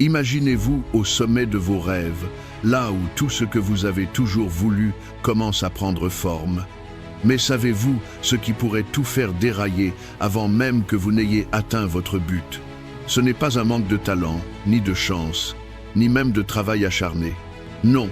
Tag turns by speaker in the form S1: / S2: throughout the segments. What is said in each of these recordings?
S1: Imaginez-vous au sommet de vos rêves, là où tout ce que vous avez toujours voulu commence à prendre forme. Mais savez-vous ce qui pourrait tout faire dérailler avant même que vous n'ayez atteint votre but? Ce n'est pas un manque de talent, ni de chance, ni même de travail acharné. Non,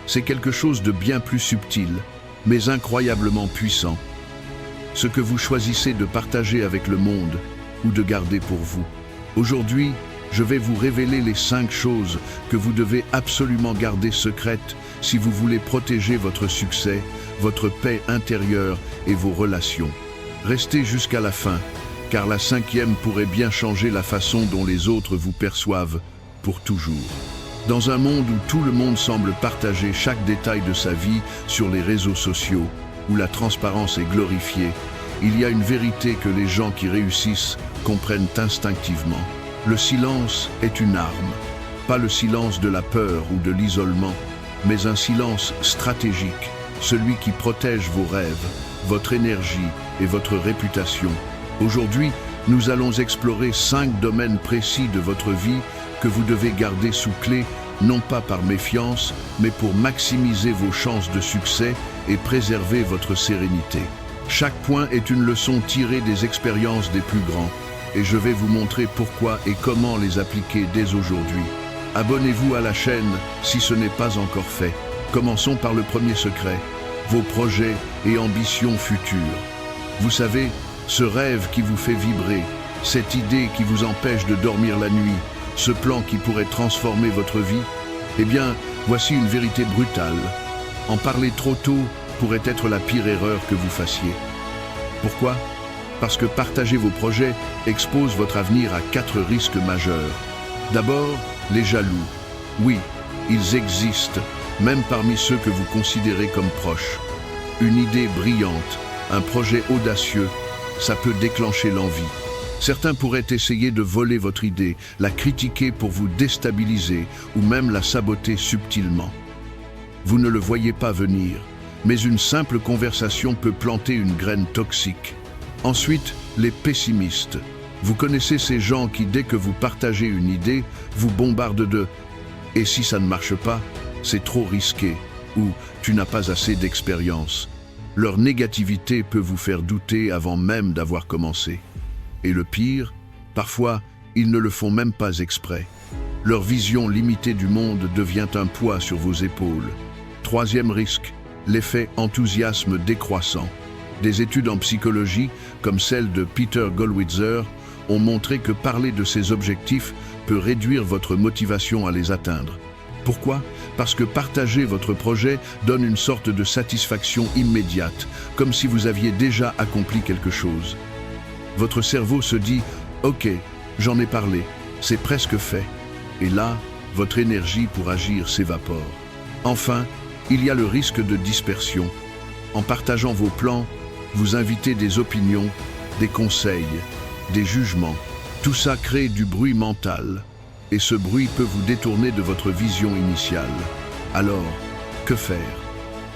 S1: c'est quelque chose de bien plus subtil, mais incroyablement puissant. Ce que vous choisissez de partager avec le monde ou de garder pour vous. Aujourd'hui, je vais vous révéler les 5 choses que vous devez absolument garder secrètes si vous voulez protéger votre succès, votre paix intérieure et vos relations. Restez jusqu'à la fin, car la 5e pourrait bien changer la façon dont les autres vous perçoivent pour toujours. Dans un monde où tout le monde semble partager chaque détail de sa vie sur les réseaux sociaux, où la transparence est glorifiée, il y a une vérité que les gens qui réussissent comprennent instinctivement. Le silence est une arme, pas le silence de la peur ou de l'isolement, mais un silence stratégique, celui qui protège vos rêves, votre énergie et votre réputation. Aujourd'hui, nous allons explorer 5 domaines précis de votre vie que vous devez garder sous clé, non pas par méfiance, mais pour maximiser vos chances de succès et préserver votre sérénité. Chaque point est une leçon tirée des expériences des plus grands, et je vais vous montrer pourquoi et comment les appliquer dès aujourd'hui. Abonnez-vous à la chaîne si ce n'est pas encore fait. Commençons par le premier secret, vos projets et ambitions futures. Vous savez, ce rêve qui vous fait vibrer, cette idée qui vous empêche de dormir la nuit, ce plan qui pourrait transformer votre vie, eh bien, voici une vérité brutale. En parler trop tôt pourrait être la pire erreur que vous fassiez. Pourquoi ? Parce que partager vos projets expose votre avenir à 4 risques majeurs. D'abord, les jaloux. Oui, ils existent, même parmi ceux que vous considérez comme proches. Une idée brillante, un projet audacieux, ça peut déclencher l'envie. Certains pourraient essayer de voler votre idée, la critiquer pour vous déstabiliser ou même la saboter subtilement. Vous ne le voyez pas venir, mais une simple conversation peut planter une graine toxique. Ensuite, les pessimistes. Vous connaissez ces gens qui, dès que vous partagez une idée, vous bombardent de « et si ça ne marche pas, c'est trop risqué » ou « tu n'as pas assez d'expérience ». Leur négativité peut vous faire douter avant même d'avoir commencé. Et le pire, parfois, ils ne le font même pas exprès. Leur vision limitée du monde devient un poids sur vos épaules. Troisième risque, l'effet enthousiasme décroissant. Des études en psychologie, comme celle de Peter Gollwitzer, ont montré que parler de ces objectifs peut réduire votre motivation à les atteindre. Pourquoi ? Parce que partager votre projet donne une sorte de satisfaction immédiate, comme si vous aviez déjà accompli quelque chose. Votre cerveau se dit « Ok, j'en ai parlé, c'est presque fait ». Et là, votre énergie pour agir s'évapore. Enfin, il y a le risque de dispersion. En partageant vos plans, vous invitez des opinions, des conseils, des jugements. Tout ça crée du bruit mental. Et ce bruit peut vous détourner de votre vision initiale. Alors, que faire?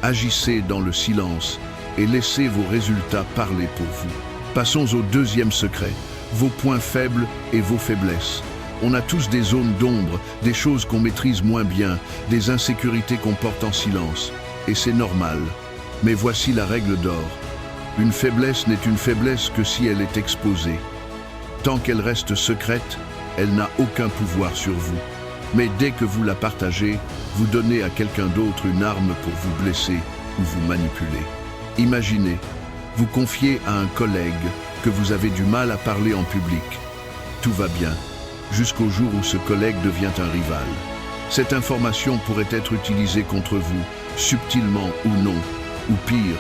S1: Agissez dans le silence et laissez vos résultats parler pour vous. Passons au deuxième secret, vos points faibles et vos faiblesses. On a tous des zones d'ombre, des choses qu'on maîtrise moins bien, des insécurités qu'on porte en silence. Et c'est normal. Mais voici la règle d'or. Une faiblesse n'est une faiblesse que si elle est exposée. Tant qu'elle reste secrète, elle n'a aucun pouvoir sur vous. Mais dès que vous la partagez, vous donnez à quelqu'un d'autre une arme pour vous blesser ou vous manipuler. Imaginez, vous confiez à un collègue que vous avez du mal à parler en public. Tout va bien, jusqu'au jour où ce collègue devient un rival. Cette information pourrait être utilisée contre vous, subtilement ou non. Ou pire,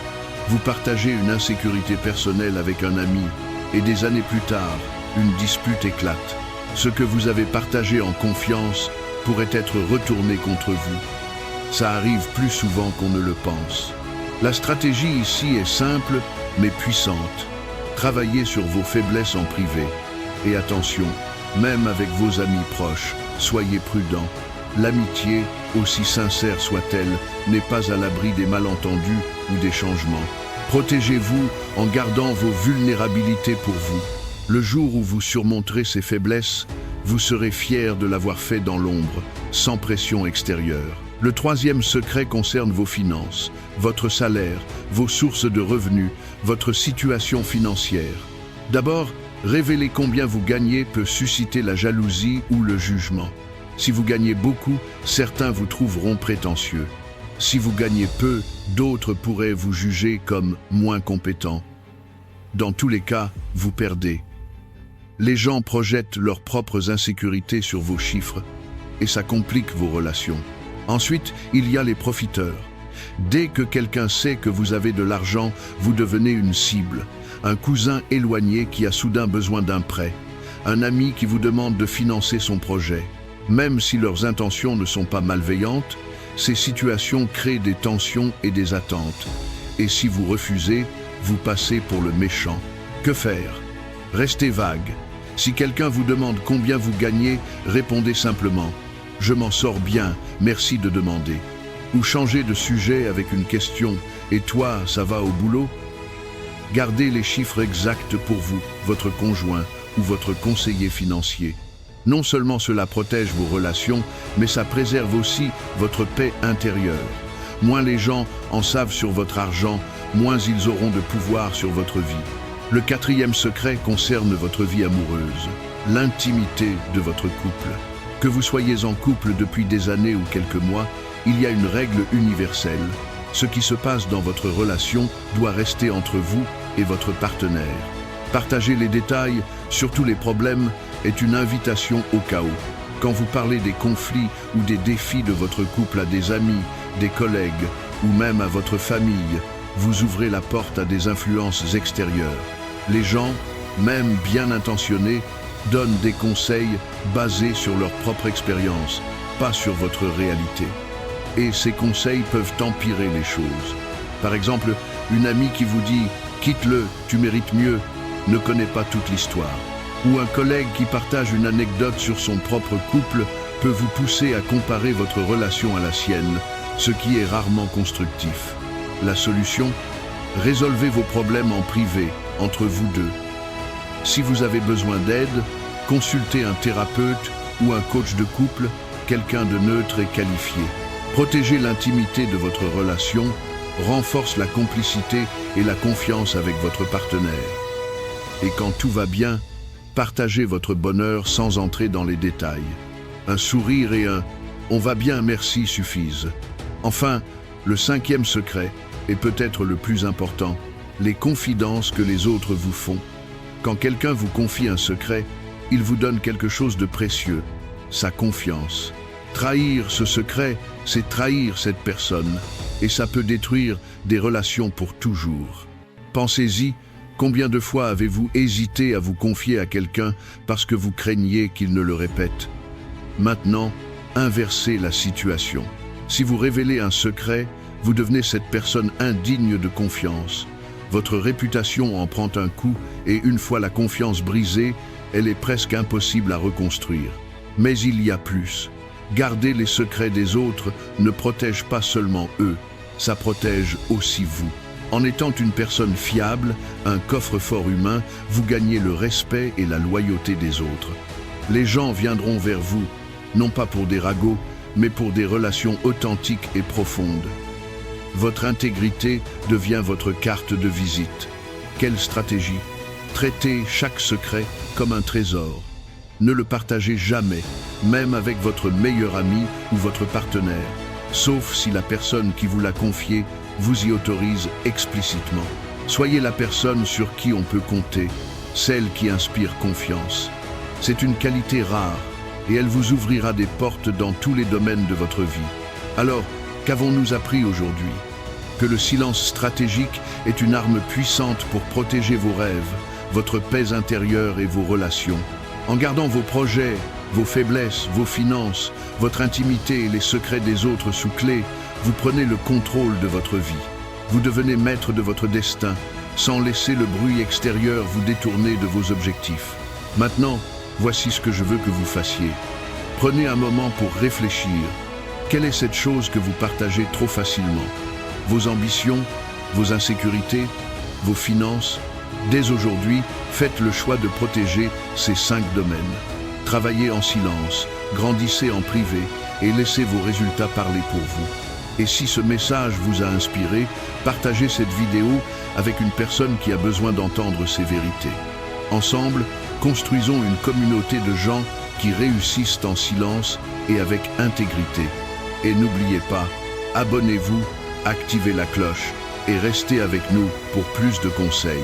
S1: vous partagez une insécurité personnelle avec un ami, et des années plus tard, une dispute éclate. Ce que vous avez partagé en confiance pourrait être retourné contre vous. Ça arrive plus souvent qu'on ne le pense. La stratégie ici est simple, mais puissante. Travaillez sur vos faiblesses en privé. Et attention, même avec vos amis proches, soyez prudents. L'amitié, aussi sincère soit-elle, n'est pas à l'abri des malentendus ou des changements. Protégez-vous en gardant vos vulnérabilités pour vous. Le jour où vous surmonterez ces faiblesses, vous serez fier de l'avoir fait dans l'ombre, sans pression extérieure. Le troisième secret concerne vos finances, votre salaire, vos sources de revenus, votre situation financière. D'abord, révéler combien vous gagnez peut susciter la jalousie ou le jugement. Si vous gagnez beaucoup, certains vous trouveront prétentieux. Si vous gagnez peu, d'autres pourraient vous juger comme moins compétent. Dans tous les cas, vous perdez. Les gens projettent leurs propres insécurités sur vos chiffres et ça complique vos relations. Ensuite, il y a les profiteurs. Dès que quelqu'un sait que vous avez de l'argent, vous devenez une cible. Un cousin éloigné qui a soudain besoin d'un prêt. Un ami qui vous demande de financer son projet. Même si leurs intentions ne sont pas malveillantes, ces situations créent des tensions et des attentes. Et si vous refusez, vous passez pour le méchant. Que faire? Restez vague. Si quelqu'un vous demande combien vous gagnez, répondez simplement « Je m'en sors bien, merci de demander ». Ou changez de sujet avec une question « Et toi, ça va au boulot ?» Gardez les chiffres exacts pour vous, votre conjoint ou votre conseiller financier. Non seulement cela protège vos relations, mais ça préserve aussi votre paix intérieure. Moins les gens en savent sur votre argent, moins ils auront de pouvoir sur votre vie. Le quatrième secret concerne votre vie amoureuse, l'intimité de votre couple. Que vous soyez en couple depuis des années ou quelques mois, il y a une règle universelle. Ce qui se passe dans votre relation doit rester entre vous et votre partenaire. Partager les détails, surtout les problèmes, est une invitation au chaos. Quand vous parlez des conflits ou des défis de votre couple à des amis, des collègues ou même à votre famille, vous ouvrez la porte à des influences extérieures. Les gens, même bien intentionnés, donnent des conseils basés sur leur propre expérience, pas sur votre réalité. Et ces conseils peuvent empirer les choses. Par exemple, une amie qui vous dit « quitte-le, tu mérites mieux », ne connaît pas toute l'histoire. Ou un collègue qui partage une anecdote sur son propre couple peut vous pousser à comparer votre relation à la sienne, ce qui est rarement constructif. La solution? Résolvez vos problèmes en privé, entre vous deux. Si vous avez besoin d'aide, consultez un thérapeute ou un coach de couple, quelqu'un de neutre et qualifié. Protéger l'intimité de votre relation renforce la complicité et la confiance avec votre partenaire. Et quand tout va bien, partagez votre bonheur sans entrer dans les détails. Un sourire et un « on va bien, merci » suffisent. Enfin, le cinquième secret, et peut-être le plus important, les confidences que les autres vous font. Quand quelqu'un vous confie un secret, il vous donne quelque chose de précieux, sa confiance. Trahir ce secret, c'est trahir cette personne, et ça peut détruire des relations pour toujours. Pensez-y, combien de fois avez-vous hésité à vous confier à quelqu'un parce que vous craigniez qu'il ne le répète? Maintenant, inversez la situation. Si vous révélez un secret, vous devenez cette personne indigne de confiance. Votre réputation en prend un coup et une fois la confiance brisée, elle est presque impossible à reconstruire. Mais il y a plus. Garder les secrets des autres ne protège pas seulement eux, ça protège aussi vous. En étant une personne fiable, un coffre-fort humain, vous gagnez le respect et la loyauté des autres. Les gens viendront vers vous, non pas pour des ragots, mais pour des relations authentiques et profondes. Votre intégrité devient votre carte de visite. Quelle stratégie? Traitez chaque secret comme un trésor. Ne le partagez jamais, même avec votre meilleur ami ou votre partenaire, sauf si la personne qui vous l'a confié vous y autorise explicitement. Soyez la personne sur qui on peut compter, celle qui inspire confiance. C'est une qualité rare et elle vous ouvrira des portes dans tous les domaines de votre vie. Alors, qu'avons-nous appris aujourd'hui? Que le silence stratégique est une arme puissante pour protéger vos rêves, votre paix intérieure et vos relations. En gardant vos projets, vos faiblesses, vos finances, votre intimité et les secrets des autres sous clé, vous prenez le contrôle de votre vie. Vous devenez maître de votre destin, sans laisser le bruit extérieur vous détourner de vos objectifs. Maintenant, voici ce que je veux que vous fassiez. Prenez un moment pour réfléchir. Quelle est cette chose que vous partagez trop facilement? Vos ambitions, vos insécurités, vos finances? Dès aujourd'hui, faites le choix de protéger ces 5 domaines. Travaillez en silence, grandissez en privé et laissez vos résultats parler pour vous. Et si ce message vous a inspiré, partagez cette vidéo avec une personne qui a besoin d'entendre ces vérités. Ensemble, construisons une communauté de gens qui réussissent en silence et avec intégrité. Et n'oubliez pas, abonnez-vous, activez la cloche et restez avec nous pour plus de conseils.